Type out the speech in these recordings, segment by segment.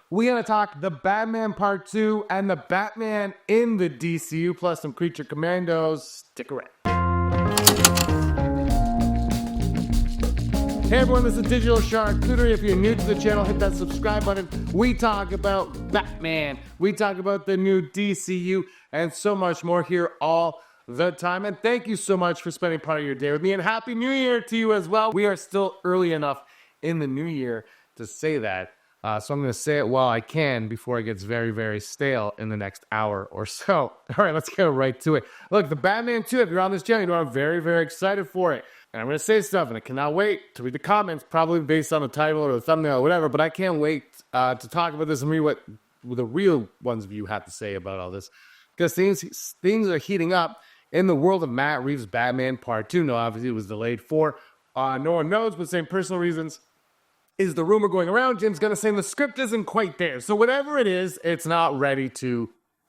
we're going to talk the Batman Part 2 and the Batman in the DCU, plus some Creature Commandos. Stick around. Hey everyone, this is Digital Charcuterie. If you're new to the channel, hit that subscribe button. We talk about Batman, we talk about the new DCU, and so much more here all the time. And thank you so much for spending part of your day with me, and Happy New Year to you as well. We are still early enough in the new year to say that, so I'm going to say it while I can before it gets very, very stale in the next hour or so. All right, let's get right to it. Look, the Batman 2, if you're on this channel, you know I'm very, very excited for it. And I'm going to say stuff, and I cannot wait to read the comments, probably based on the title or the thumbnail or whatever, but I can't wait to talk about this and read what the real ones of you have to say about all this. Because things are heating up in the world of Matt Reeves Batman Part 2. No, obviously it was delayed for no one knows, but same personal reasons. Is the rumor going around? Jim's going to say the script isn't quite there. So whatever it is, it's not ready to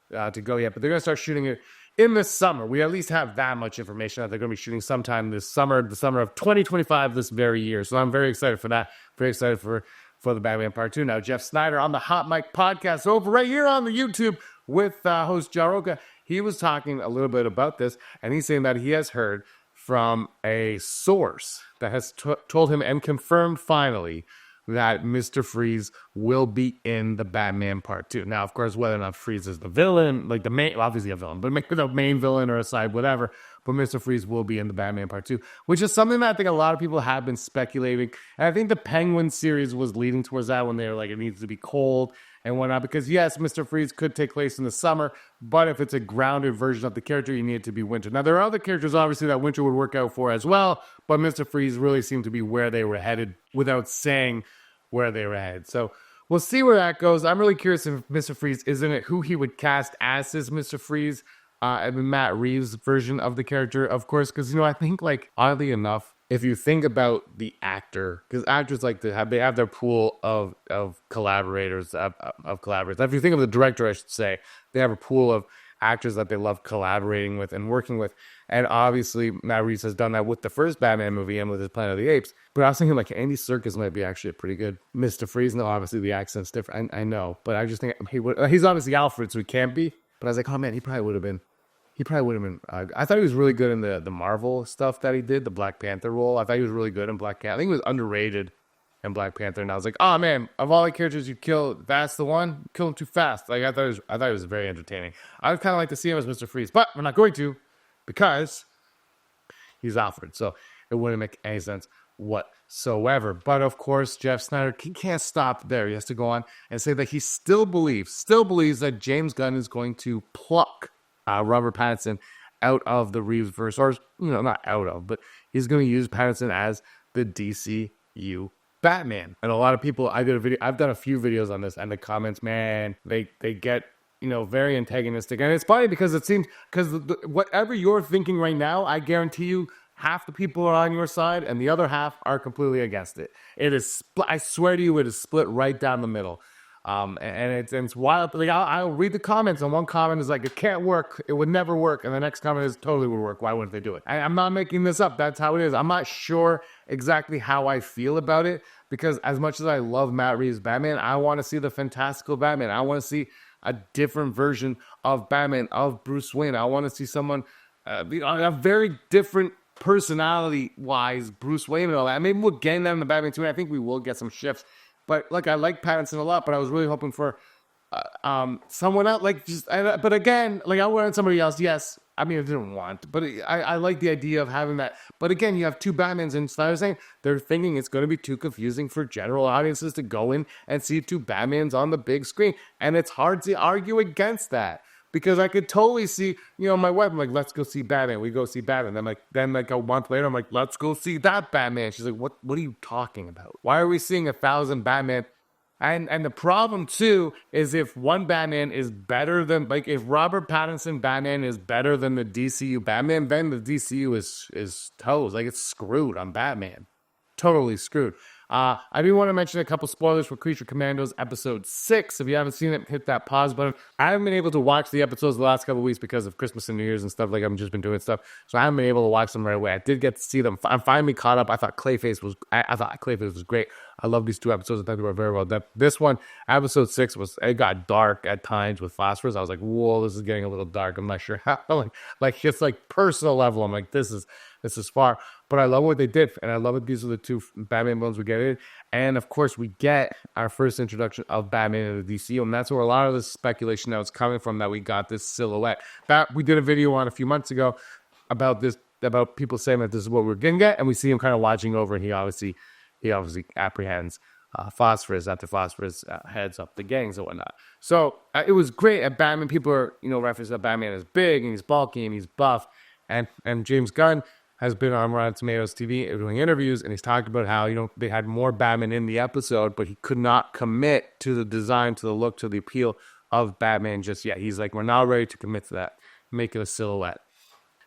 go yet, but they're going to start shooting it in the summer. We at least have that much information that they're going to be shooting sometime this summer, the summer of 2025, this very year. So I'm very excited for that. Very excited for the Batman Part 2. Now, Jeff Snyder on the Hot Mic podcast over right here on the YouTube with host Jaroka. He was talking a little bit about this, and he's saying that he has heard from a source that has told him and confirmed finally that Mr. Freeze will be in the Batman Part 2. Now, of course, whether or not Freeze is the villain, like the main, obviously a villain, but make the main villain or a side, whatever, but Mr. Freeze will be in the Batman Part 2, which is something that I think a lot of people have been speculating. And I think the Penguin series was leading towards that when they were like, it needs to be cold and whatnot, because yes, Mr. Freeze could take place in the summer, but if it's a grounded version of the character, you need it to be winter. Now, there are other characters, obviously, that winter would work out for as well, but Mr. Freeze really seemed to be where they were headed without saying where they were headed. So we'll see where that goes. I'm really curious if Mr. Freeze is in it, who he would cast as his Mr. Freeze, and Matt Reeves' version of the character, of course, because, I think, like, oddly enough, if you think about the actor, because actors like to have, they have their pool of collaborators, of collaborators. If you think of the director, I should say, they have a pool of actors that they love collaborating with and working with. And obviously, Matt Reeves has done that with the first Batman movie and with his Planet of the Apes. But I was thinking, like, Andy Serkis might be actually a pretty good Mr. Freeze. No, obviously the accent's different. I know, but I just think he's obviously Alfred, so he can't be. But I was like, oh man, he probably would have been. I thought he was really good in the Marvel stuff that he did, the Black Panther role. I thought he was really good in Black Panther. I think he was underrated in Black Panther, and I was like, oh man, of all the characters you kill, that's the one. You kill him too fast. Like I thought it was very entertaining. I would kind of like to see him as Mr. Freeze, but we're not going to because he's Alfred, so it wouldn't make any sense whatsoever. But of course, Jeff Snyder, he can't stop there. He has to go on and say that he still believes that James Gunn is going to pluck Robert Pattinson out of the Reeves verse, or not out of, but he's going to use Pattinson as the DCU Batman. And a lot of people, I've done a few videos on this, and the comments, man, they get very antagonistic. And it's funny because it seems, because whatever you're thinking right now, I guarantee you half the people are on your side and the other half are completely against it. It is, I swear to you, it is split right down the middle. And it's wild. Like I'll read the comments, and one comment is like, it can't work, it would never work, and the next comment is totally would work. Why wouldn't they do it? I'm not making this up. That's how it is. I'm not sure exactly how I feel about it, because as much as I love Matt Reeves' Batman, I want to see the fantastical Batman. I want to see a different version of Batman, of Bruce Wayne. I want to see someone a very different personality-wise Bruce Wayne and all that. Maybe we'll get that in the Batman 2, and I think we will get some shifts. But like, I like Pattinson a lot, but I was really hoping for someone else. Like, but again, like, I wanted somebody else. Yes, I mean, I didn't want, but I like the idea of having that. But again, you have two Batmans, and Snyder saying they're thinking it's going to be too confusing for general audiences to go in and see two Batmans on the big screen, and it's hard to argue against that. Because I could totally see, my wife, I'm like, let's go see Batman. We go see Batman. Then a month later, I'm like, let's go see that Batman. She's like, what are you talking about? Why are we seeing 1,000 Batman? And the problem, too, is if one Batman is better than, like, if Robert Pattinson Batman is better than the DCU Batman, then the DCU is toast. Like, it's screwed on Batman. Totally screwed. I do want to mention a couple spoilers for Creature Commandos episode 6. If you haven't seen it, hit that pause button. I haven't been able to watch the episodes the last couple of weeks because of Christmas and New Year's and stuff. Like, I've just been doing stuff, so I haven't been able to watch them right away. I did get to see them. I'm finally caught up. I thought Clayface was great. I love these 2 episodes. I thought they were very well done. This one, episode 6, it got dark at times with phosphorus. I was like, whoa, this is getting a little dark. I'm not sure how. Like it's like personal level. I'm like, this is far. But I love what they did, and I love it. These are the 2 Batman villains we get in. And of course, we get our first introduction of Batman in the DCU, and that's where a lot of the speculation that was coming from, that we got this silhouette. That we did a video on a few months ago about this, about people saying that this is what we're gonna get, and we see him kind of watching over, and he obviously apprehends Phosphorus after Phosphorus heads up the gangs and whatnot. So it was great. At Batman, people are referencing that Batman is big and he's bulky and he's buff, and James Gunn has been on Rotten Tomatoes TV doing interviews, and he's talked about how they had more Batman in the episode, but he could not commit to the design, to the look, to the appeal of Batman just yet. He's like, we're not ready to commit to that. Make it a silhouette.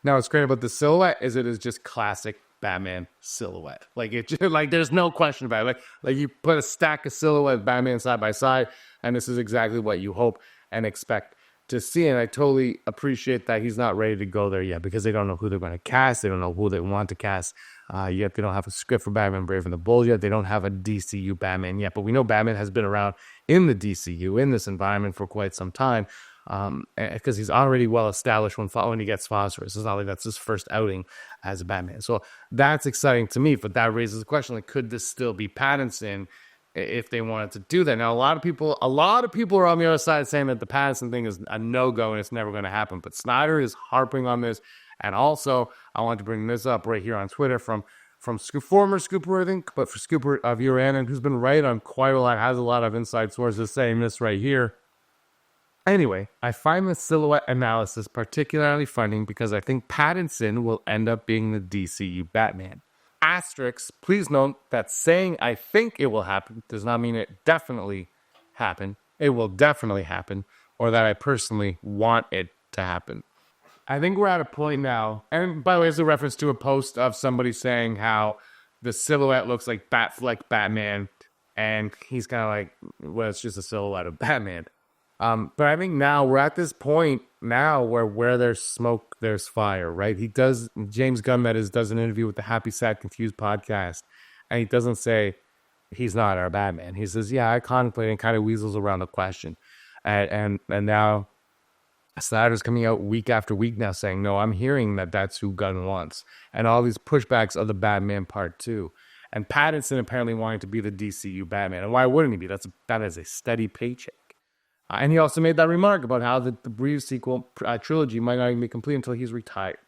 Now, what's great about the silhouette is it is just classic Batman silhouette. Like, it just, like, there's no question about it. Like you put a stack of silhouette Batman side by side, and this is exactly what you hope and expect to see. And I totally appreciate that he's not ready to go there yet, because they don't know who they're going to cast. They don't know who they want to cast yet. They don't have a script for Batman Brave and the Bold yet. They don't have a DCU Batman yet. But we know Batman has been around in the DCU, in this environment, for quite some time, because he's already well established when he gets Phosphorus. It's not like that's his first outing as a Batman. So that's exciting to me. But that raises the question, like, could this still be Pattinson if they wanted to do that? Now, a lot of people are on the other side saying that the Pattinson thing is a no-go and it's never going to happen. But Snyder is harping on this. And also, I want to bring this up right here on Twitter from former Scooper, I think, but for Scooper viewer Annan, who's been right on quite a lot, has a lot of inside sources saying this right here. Anyway, I find the silhouette analysis particularly funny because I think Pattinson will end up being the DCU Batman. Asterix, please note that saying I think it will happen does not mean it definitely happened. It will definitely happen, or that I personally want it to happen. I think we're at a point now, and by the way, it's a reference to a post of somebody saying how the silhouette looks like Batfleck Batman, and he's kind of like, well, it's just a silhouette of Batman. But I think now we're at this point now where there's smoke, there's fire, right? James Gunn does an interview with the Happy, Sad, Confused podcast, and he doesn't say he's not our Batman. He says, yeah, I contemplated, and kind of weasels around the question. And now Snyder's coming out week after week now saying, no, I'm hearing that that's who Gunn wants. And all these pushbacks of the Batman Part 2. And Pattinson apparently wanting to be the DCU Batman. And why wouldn't he be? That is a steady paycheck. And he also made that remark about how the Reeves sequel trilogy might not even be complete until he's retired.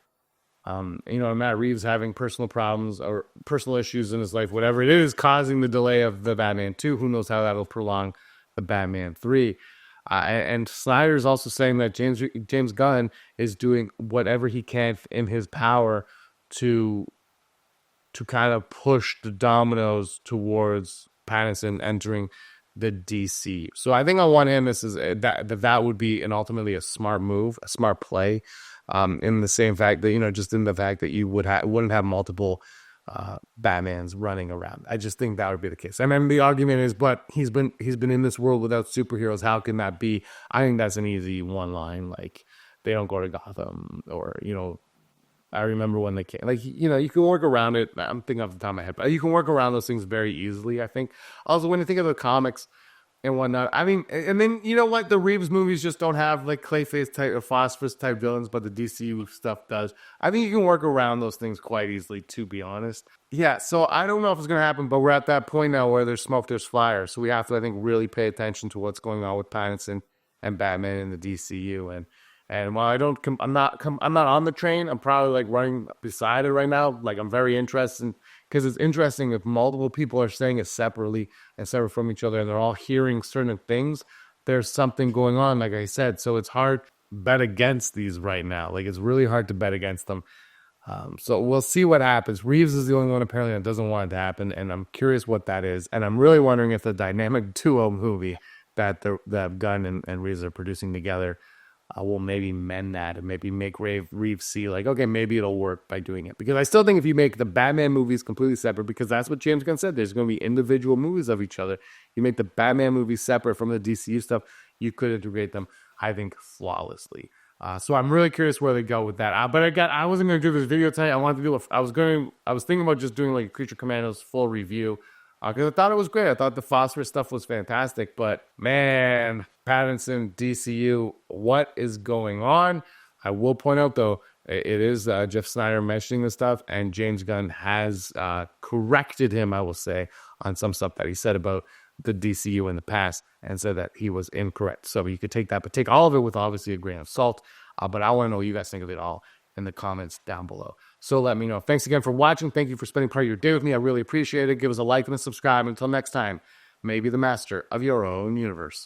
Matt Reeves having personal problems or personal issues in his life, whatever it is, causing the delay of the Batman 2. Who knows how that'll prolong the Batman 3. And Snyder's also saying that James Gunn is doing whatever he can in his power to kind of push the dominoes towards Pattinson entering the DC. So I think on one hand, this is that would be ultimately a smart move, a smart play, in the same fact that just in the fact that you wouldn't have multiple Batmans running around. I just think that would be the case. And then the argument is, but he's been in this world without superheroes. How can that be? I think that's an easy one line. Like, they don't go to Gotham, or I remember when they came. Like, you can work around it. I'm thinking off the top of my head, but you can work around those things very easily, I think. Also, when you think of the comics and whatnot, I mean, and then, the Reeves movies just don't have, like, Clayface type or Phosphorus type villains, but the DCU stuff does. I think you can work around those things quite easily, to be honest. Yeah, so I don't know if it's going to happen, but we're at that point now where there's smoke, there's fire. So we have to, I think, really pay attention to what's going on with Pattinson and Batman in the DCU. And while I'm not on the train, I'm probably like running beside it right now. Like, I'm very interested, because it's interesting if multiple people are saying it separately and separate from each other, and they're all hearing certain things. There's something going on, like I said. So it's hard to bet against these right now. Like, it's really hard to bet against them. So we'll see what happens. Reeves is the only one apparently that doesn't want it to happen, and I'm curious what that is. And I'm really wondering if the dynamic duo movie that Gunn and Reeves are producing together, will maybe mend that and maybe make Reeves see like, okay, maybe it'll work by doing it. Because I still think if you make the Batman movies completely separate, because that's what James Gunn said, there's going to be individual movies of each other. You make the Batman movies separate from the DCU stuff, you could integrate them, I think, flawlessly. So I'm really curious where they go with that. But I wasn't going to do this video tonight. I wanted to do. I was thinking about just doing like Creature Commandos full review because I thought it was great. I thought the phosphorus stuff was fantastic. But man, Pattinson, DCU, what is going on? I will point out though, it is Jeff Snyder mentioning this stuff, and James Gunn has corrected him, I will say, on some stuff that he said about the DCU in the past and said that he was incorrect. So you could take that, but take all of it with obviously a grain of salt. But I want to know what you guys think of it all in the comments down below. So let me know. Thanks again for watching. Thank you for spending part of your day with me. I really appreciate it. Give us a like and a subscribe. Until next time, may be the master of your own universe.